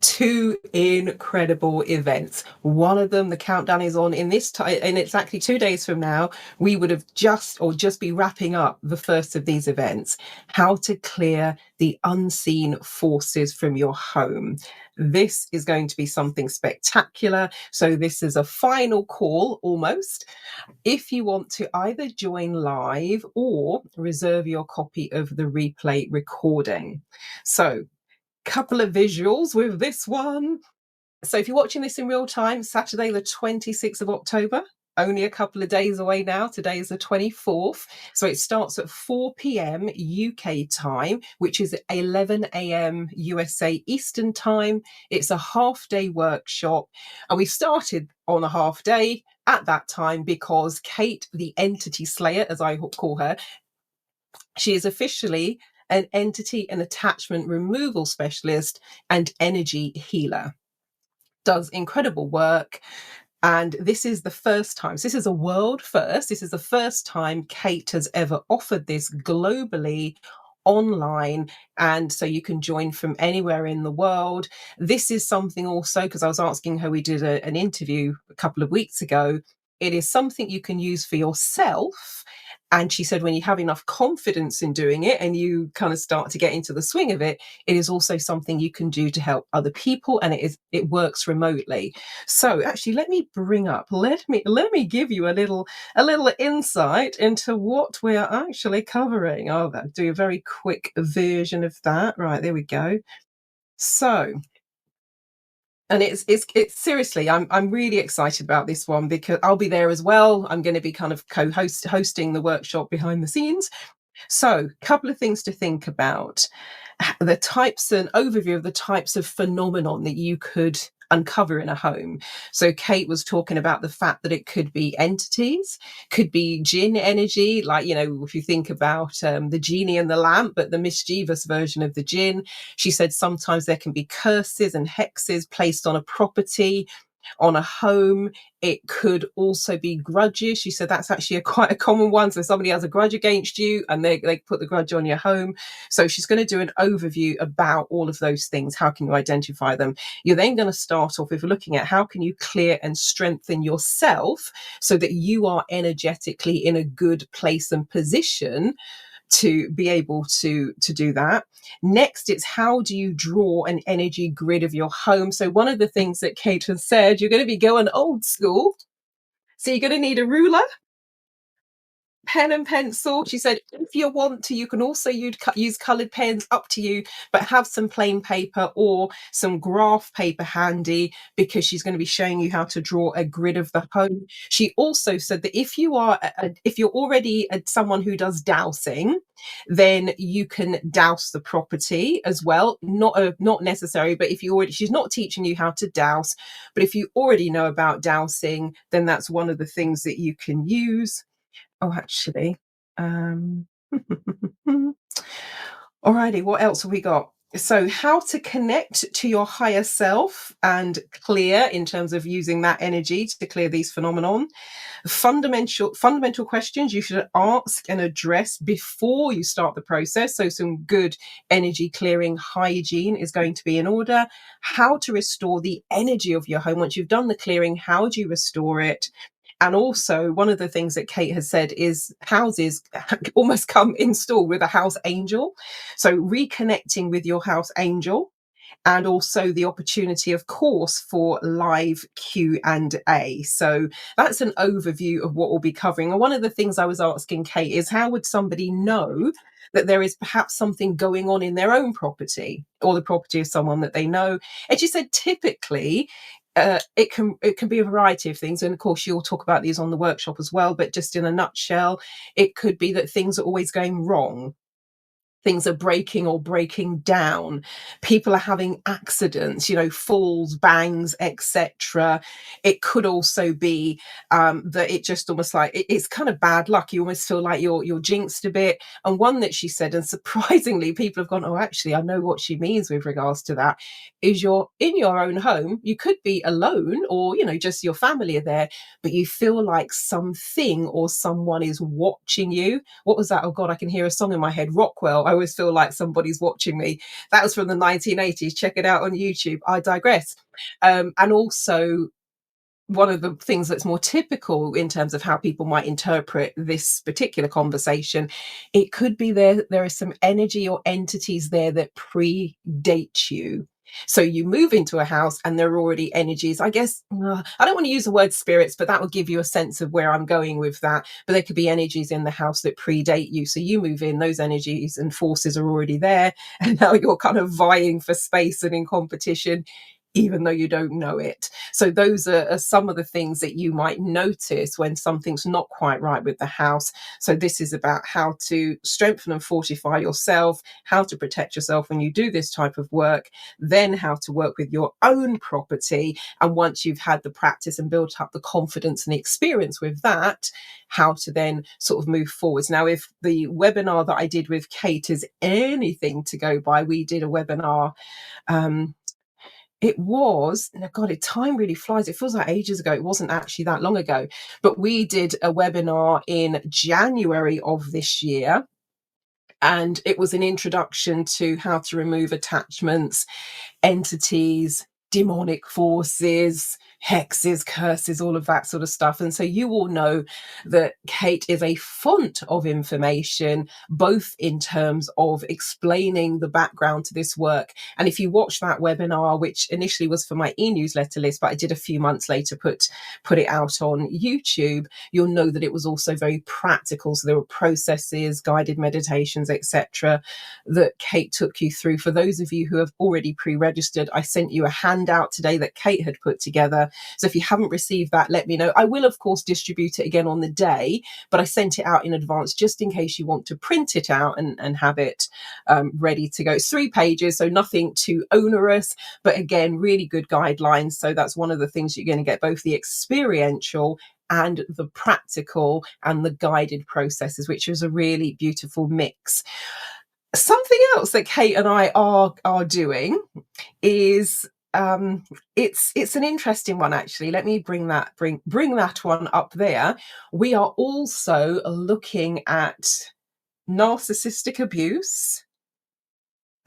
Two incredible events. One of them, the countdown is on in this time, and it's actually 2 days from now. We would have just be wrapping up the first of these events. How to clear the unseen forces from your home. This is going to be something spectacular. So this is a final call almost. If you want to either join live or reserve your copy of the replay recording. So couple of visuals with this one. So if you're watching this in real time, Saturday the 26th of October, only a couple of days away now. Today is the 24th. So it starts at 4 p.m. UK time, which is 11 a.m. USA Eastern time. It's a half-day workshop. And we started on a half day at that time because Kate, the entity slayer, as I call her, she is officially an entity and attachment removal specialist and energy healer. Does incredible work. And this is the first time, so this is a world first. This is the first time Kate has ever offered this globally online. And so you can join from anywhere in the world. This is something also, because I was asking her, we did an interview a couple of weeks ago. It is something you can use for yourself. And she said, when you have enough confidence in doing it and you kind of start to get into the swing of it, it is also something you can do to help other people. And it works remotely. So actually, let me give you a little insight into what we're actually covering. I'll do a very quick version of that. Right, there we go. So, and it's seriously, I'm really excited about this one because I'll be there as well. I'm going to be kind of hosting the workshop behind the scenes. So, a couple of things to think about. The types, an overview of the types of phenomenon that you could uncover in a home. So Kate was talking about the fact that it could be entities, could be jinn energy, like, if you think about the genie and the lamp, but the mischievous version of the jinn. She said sometimes there can be curses and hexes placed on a property, on a home. It could also be grudges. She said that's actually quite a common one. So somebody has a grudge against you and they put the grudge on your home. So she's going to do an overview about all of those things. How can you identify them? You're then going to start off with looking at how can you clear and strengthen yourself so that you are energetically in a good place and position to be able to do that. Next, it's how do you draw an energy grid of your home? So one of the things that Kate has said, you're going to be going old school. So you're going to need a ruler, pen and pencil. She said, if you want to, you can also use coloured pens, up to you, but have some plain paper or some graph paper handy because she's going to be showing you how to draw a grid of the home. She also said that if you're already someone who does dowsing, then you can douse the property as well. Not necessary, but she's not teaching you how to douse, but if you already know about dowsing, then that's one of the things that you can use. Oh, actually, alrighty, what else have we got? So how to connect to your higher self and clear in terms of using that energy to clear these phenomenon. Fundamental questions you should ask and address before you start the process. So some good energy clearing hygiene is going to be in order. How to restore the energy of your home. Once you've done the clearing, how do you restore it? And also, one of the things that Kate has said is houses almost come installed with a house angel. So reconnecting with your house angel, and also the opportunity, of course, for live Q&A. So that's an overview of what we'll be covering. And one of the things I was asking Kate is, how would somebody know that there is perhaps something going on in their own property or the property of someone that they know? And she said, typically, it can be a variety of things, and of course you'll talk about these on the workshop as well, but just in a nutshell, it could be that things are always going wrong. Things are breaking or breaking down. People are having accidents, falls, bangs, etc. It could also be that it just almost like it's kind of bad luck. You almost feel like you're jinxed a bit. And one that she said, and surprisingly, people have gone, oh, actually, I know what she means with regards to that, is you're in your own home. You could be alone or, just your family are there, but you feel like something or someone is watching you. What was that? Oh God, I can hear a song in my head. Rockwell. I always feel like somebody's watching me. That was from the 1980s. Check it out on YouTube. I digress. And also, one of the things that's more typical in terms of how people might interpret this particular conversation, it could be there are some energy or entities there that predate you. So you move into a house and there are already energies. I guess I don't want to use the word spirits, but that will give you a sense of where I'm going with that. But there could be energies in the house that predate you. So you move in, those energies and forces are already there. And now you're kind of vying for space and in competition, even though you don't know it. So those are some of the things that you might notice when something's not quite right with the house. So this is about how to strengthen and fortify yourself, how to protect yourself when you do this type of work, then how to work with your own property. And once you've had the practice and built up the confidence and the experience with that, how to then sort of move forwards. Now, if the webinar that I did with Kate is anything to go by, we did a webinar, it was, God, time really flies. It feels like ages ago. It wasn't actually that long ago, but we did a webinar in January of this year. And it was an introduction to how to remove attachments, entities, demonic forces, hexes, curses, all of that sort of stuff. And so you all know that Kate is a font of information, both in terms of explaining the background to this work. And if you watch that webinar, which initially was for my e-newsletter list, but I did a few months later put it out on YouTube, you'll know that it was also very practical. So there were processes, guided meditations, etc., that Kate took you through. For those of you who have already pre-registered, I sent you a handout today that Kate had put together. So if you haven't received that, let me know. I will, of course, distribute it again on the day, but I sent it out in advance just in case you want to print it out and have it ready to go. It's 3 pages, so nothing too onerous, but again, really good guidelines. So that's one of the things you're going to get, both the experiential and the practical and the guided processes, which is a really beautiful mix. Something else that Kate and I are doing is it's an interesting one, actually. Let me bring that one up there. We are also looking at narcissistic abuse,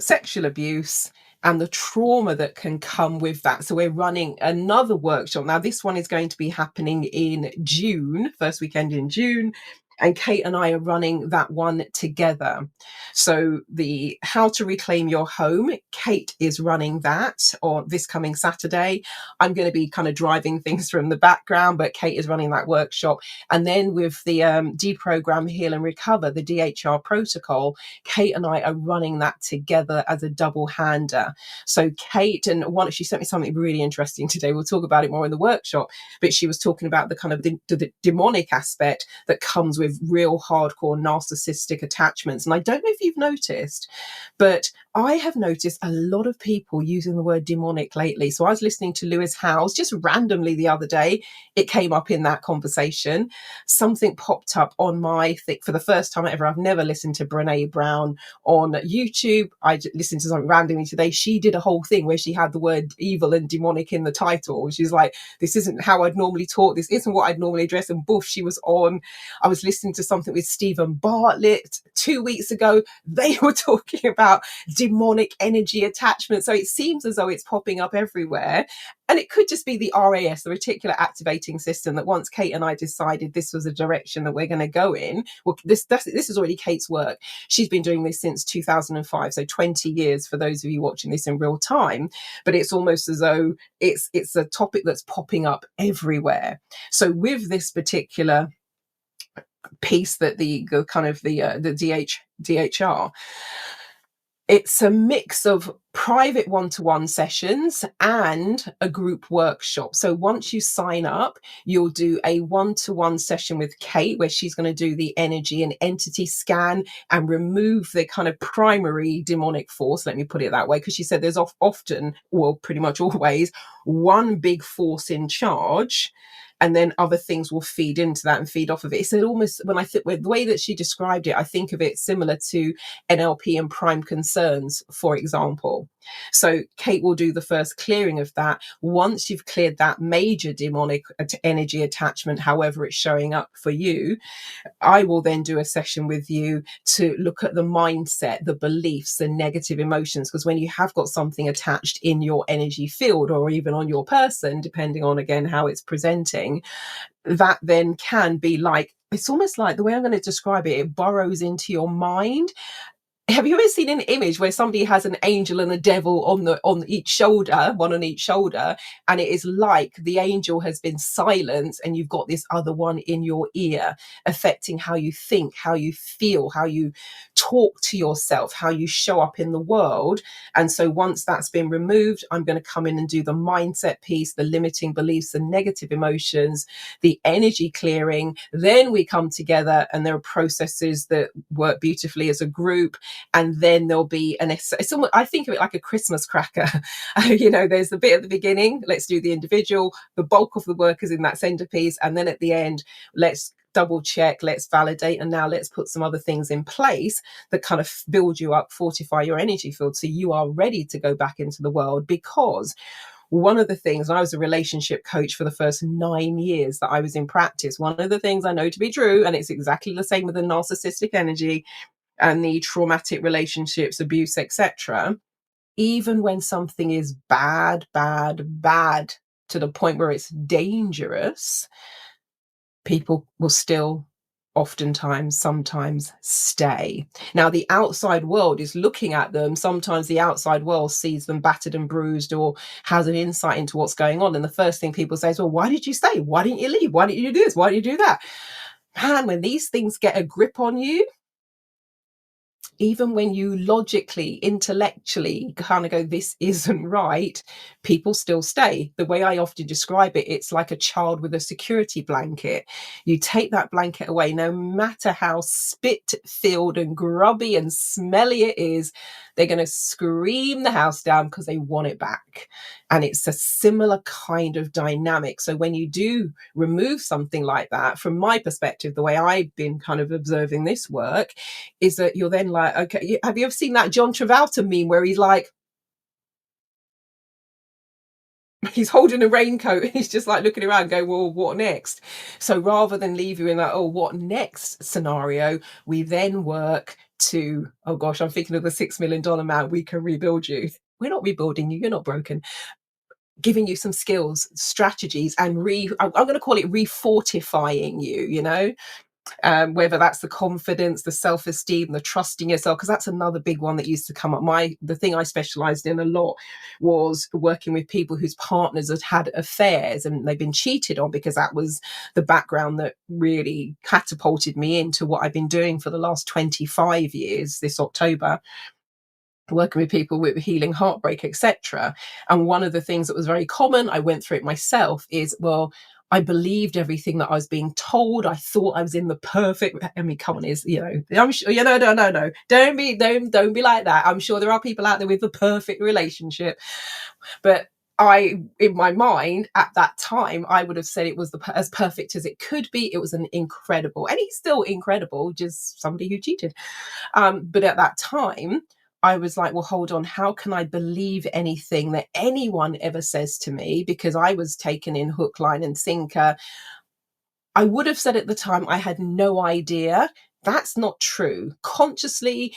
sexual abuse, and the trauma that can come with that. So we're running another workshop. Now, this one is going to be happening in June, first weekend in June. And Kate and I are running that one together. So the How to Reclaim Your Home, Kate is running that on this coming Saturday. I'm going to be kind of driving things from the background, but Kate is running that workshop. And then with the Deprogram, Heal and Recover, the DHR protocol, Kate and I are running that together as a double hander. So Kate, and she sent me something really interesting today. We'll talk about it more in the workshop, but she was talking about the kind of the demonic aspect that comes with real hardcore narcissistic attachments. And I don't know if you've noticed, but I have noticed a lot of people using the word demonic lately. So I was listening to Lewis Howes just randomly the other day. It came up in that conversation. Something popped up on my thing for the first time ever. I've never listened to Brene Brown on YouTube. I listened to something randomly today. She did a whole thing where she had the word evil and demonic in the title. She's like, this isn't how I'd normally talk. This isn't what I'd normally address. And boof, she was on. I was listening to something with Stephen Bartlett 2 weeks ago. They were talking about demonic energy attachment. So it seems as though it's popping up everywhere. And it could just be the RAS, the reticular activating system, that once Kate and I decided this was a direction that we're going to go in. Well, this is already Kate's work. She's been doing this since 2005, so 20 years for those of you watching this in real time. But it's almost as though it's a topic that's popping up everywhere. So with this particular piece that the kind of the DHR, it's a mix of private one-to-one sessions and a group workshop. So once you sign up, you'll do a one-to-one session with Kate where she's going to do the energy and entity scan and remove the kind of primary demonic force, let me put it that way, because she said there's often, well, pretty much always, one big force in charge. and then other things will feed into that and feed off of it. It's almost, when I think, with the way that she described it, I think of it similar to NLP and prime concerns, for example. So Kate will do the first clearing of that. Once you've cleared that major demonic energy attachment, however it's showing up for you, I will then do a session with you to look at the mindset, the beliefs, the negative emotions. Because when you have got something attached in your energy field, or even on your person, depending on, again, how it's presenting, that then can be like, it's almost like, the way I'm going to describe it, it burrows into your mind. Have you ever seen an image where somebody has an angel and a devil on each shoulder, one on each shoulder, and it is like the angel has been silenced and you've got this other one in your ear, affecting how you think, how you feel, how you talk to yourself, how you show up in the world. And so once that's been removed, I'm going to come in and do the mindset piece, the limiting beliefs, the negative emotions, the energy clearing. Then we come together and there are processes that work beautifully as a group. And then there'll be it's almost, I think of it like a Christmas cracker. There's the bit at the beginning, let's do the individual, the bulk of the work is in that centerpiece, and then at the end, let's double check, let's validate, and now let's put some other things in place that kind of build you up, fortify your energy field, so you are ready to go back into the world. Because one of the things, I was a relationship coach for the first 9 years that I was in practice. One of the things I know to be true, and it's exactly the same with the narcissistic energy and the traumatic relationships, abuse, etc., even when something is bad, bad, bad to the point where it's dangerous, people will still oftentimes, sometimes stay. Now, the outside world is looking at them. Sometimes the outside world sees them battered and bruised, or has an insight into what's going on. And the first thing people say is, well, why did you stay? Why didn't you leave? Why didn't you do this? Why did you do that? Man, when these things get a grip on you, even when you logically, intellectually kind of go, this isn't right, people still stay. The way I often describe it, it's like a child with a security blanket. You take that blanket away, no matter how spit-filled and grubby and smelly it is, they're going to scream the house down because they want it back. And it's a similar kind of dynamic. So when you do remove something like that, from my perspective, the way I've been kind of observing this work, is that you're then like, okay, have you ever seen that John Travolta meme where he's like, he's holding a raincoat and he's just like looking around going, well, what next? So rather than leave you in that, oh, what next scenario, we then work to, oh gosh, I'm thinking of the $6 million man, we can rebuild you. We're not rebuilding you, you're not broken. Giving you some skills, strategies, and I'm going to call it refortifying you, whether that's the confidence, the self-esteem, the trusting yourself, because that's another big one that used to come up. The thing I specialized in a lot was working with people whose partners had affairs and they've been cheated on, because that was the background that really catapulted me into what I've been doing for the last 25 years this October, working with people with healing heartbreak, etc. And one of the things that was very common, I went through it myself, is, well, I believed everything that I was being told. I thought I was in the perfect, I mean, come on, I'm sure, no. Don't be like that. I'm sure there are people out there with the perfect relationship. But in my mind at that time, I would have said it was as perfect as it could be. It was an incredible, and he's still incredible, just somebody who cheated. But at that time, I was like, well, hold on, how can I believe anything that anyone ever says to me? Because I was taken in hook, line, and sinker. I would have said at the time, I had no idea. That's not true. Consciously,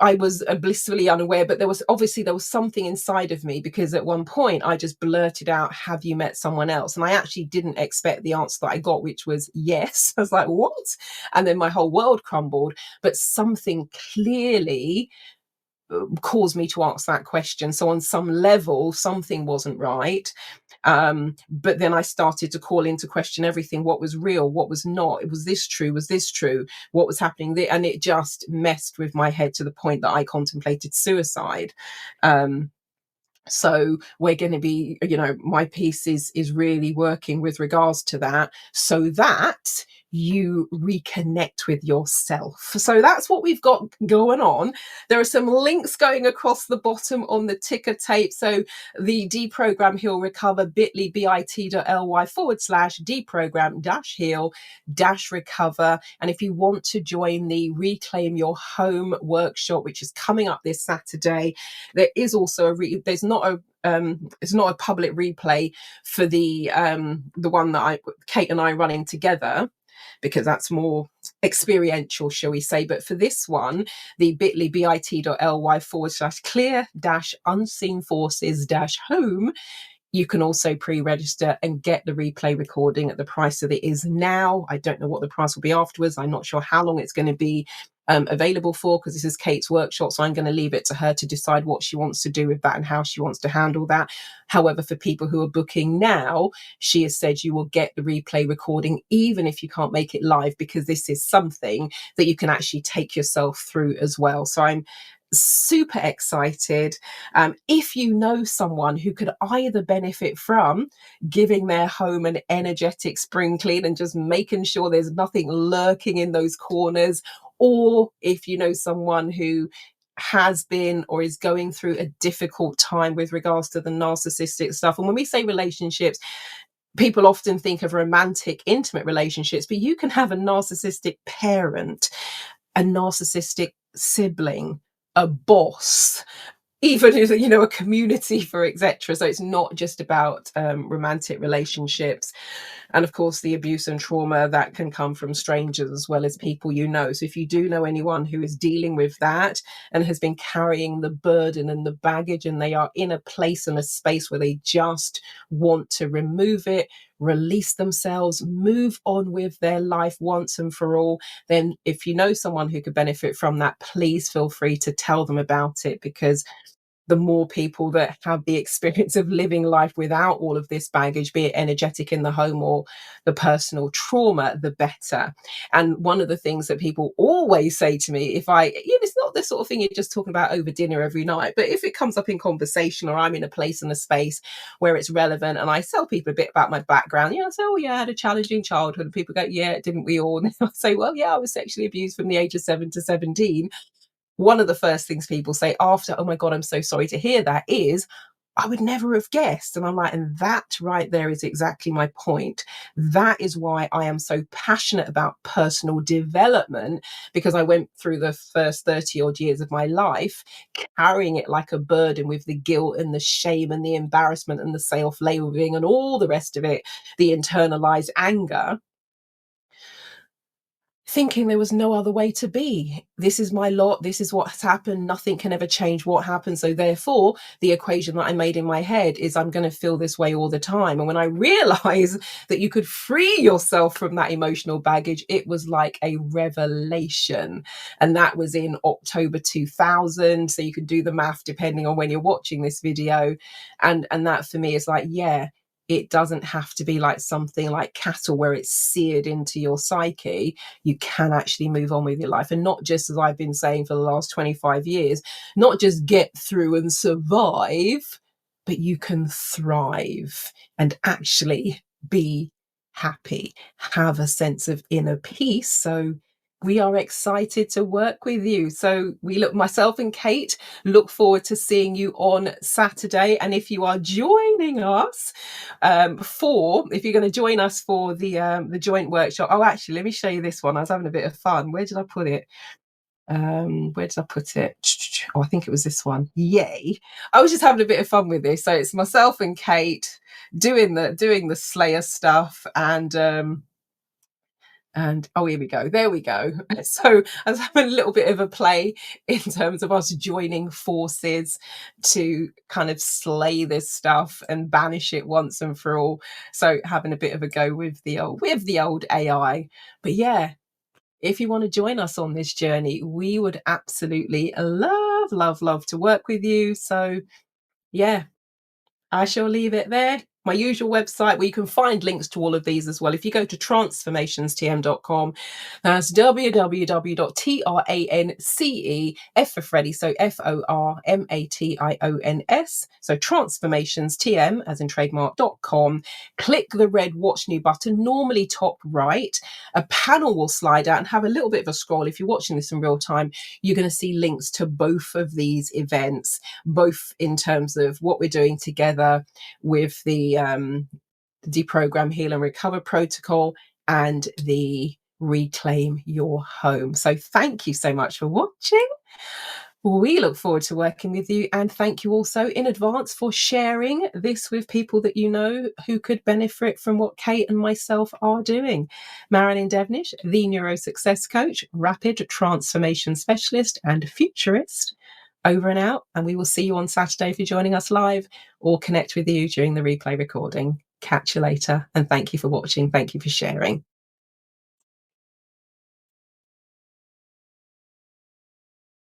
I was blissfully unaware, but there was something inside of me, because at one point I just blurted out, have you met someone else? And I actually didn't expect the answer that I got, which was yes. I was like, what? And then my whole world crumbled. But something clearly caused me to ask that question. So on some level, something wasn't right. But then I started to call into question everything. What was real? What was not? Was this true? Was this true? What was happening there? And it just messed with my head to the point that I contemplated suicide. So we're going to be, my piece is really working with regards to that, so that you reconnect with yourself. So that's what we've got going on. There are some links going across the bottom on the ticker tape. So the deprogram heal recover bit.ly bit.ly/deprogram heal recover. And if you want to join the Reclaim Your Home workshop, which is coming up this Saturday, there is also there's not a it's not a public replay for the one that Kate and I running together, because that's more experiential, shall we say. But for this one, the bit.ly bit.ly/clear unseen forces home, you can also pre-register and get the replay recording at the price that it is now. I don't know what the price will be afterwards. I'm not sure how long it's going to be available for, because this is Kate's workshop, so I'm going to leave it to her to decide what she wants to do with that and how she wants to handle that. However, for people who are booking now, she has said you will get the replay recording even if you can't make it live, because this is something that you can actually take yourself through as well. So I'm super excited. If you know someone who could either benefit from giving their home an energetic spring clean and just making sure there's nothing lurking in those corners, or if you know someone who has been or is going through a difficult time with regards to the narcissistic stuff. And when we say relationships, people often think of romantic, intimate relationships, but you can have a narcissistic parent, a narcissistic sibling, a boss, even a community for etc. So it's not just about romantic relationships. And of course the abuse and trauma that can come from strangers as well as people you know. So if you do know anyone who is dealing with that and has been carrying the burden and the baggage, and they are in a place and a space where they just want to remove it, release themselves, move on with their life once and for all, then if you know someone who could benefit from that, please feel free to tell them about it, because the more people that have the experience of living life without all of this baggage, be it energetic in the home or the personal trauma, the better. And one of the things that people always say to me, it's not the sort of thing you're just talking about over dinner every night, but if it comes up in conversation or I'm in a place and a space where it's relevant and I tell people a bit about my background, I say, oh yeah, I had a challenging childhood. And people go, yeah, didn't we all? And I say, well, yeah, I was sexually abused from the age of 7 to 17. One of the first things people say after, oh my God, I'm so sorry to hear that, is, I would never have guessed. And I'm like, and that right there is exactly my point. That is why I am so passionate about personal development, because I went through the first 30 odd years of my life carrying it like a burden, with the guilt and the shame and the embarrassment and the self-loathing and all the rest of it, the internalized anger, thinking there was no other way to be. This is my lot. This is what has happened. Nothing can ever change what happened. So therefore, the equation that I made in my head is I'm going to feel this way all the time. And when I realized that you could free yourself from that emotional baggage, it was like a revelation. And that was in October 2000. So you can do the math depending on when you're watching this video. And that for me is like, yeah, it doesn't have to be like something like cattle where it's seared into your psyche. You can actually move on with your life, and not just, as I've been saying for the last 25 years, not just get through and survive, but you can thrive and actually be happy, have a sense of inner peace. So we are excited to work with you. So myself and Kate look forward to seeing you on Saturday. And if you are joining us if you're going to join us for the joint workshop, oh, actually, let me show you this one. I was having a bit of fun. Where did I put it? Where did I put it? Oh, I think it was this one. Yay. I was just having a bit of fun with this. So it's myself and Kate doing the Slayer stuff, and oh, here we go. There we go. So I was having a little bit of a play in terms of us joining forces to kind of slay this stuff and banish it once and for all. So having a bit of a go with the old AI. But yeah, if you want to join us on this journey, we would absolutely love to work with you. So yeah, I shall leave it there. my usual website where you can find links to all of these as well. If you go to transformationstm.com, that's www.transcef for Freddie, so FORMATIONS, so transformationstm as in trademark.com. Click the red watch new button, normally top right. A panel will slide out and have a little bit of a scroll. If you're watching this in real time, you're going to see links to both of these events, both in terms of what we're doing together with the Deprogram, Heal and Recover protocol and the Reclaim Your Home. So thank you so much for watching. We look forward to working with you, and thank you also in advance for sharing this with people that you know who could benefit from what Kate and myself are doing. Marilyn Devonish, the Neuro Success Coach, Rapid Transformation Specialist and Futurist, over and out, and we will see you on Saturday for joining us live or connect with you during the replay recording. Catch you later, and thank you for watching. Thank you for sharing.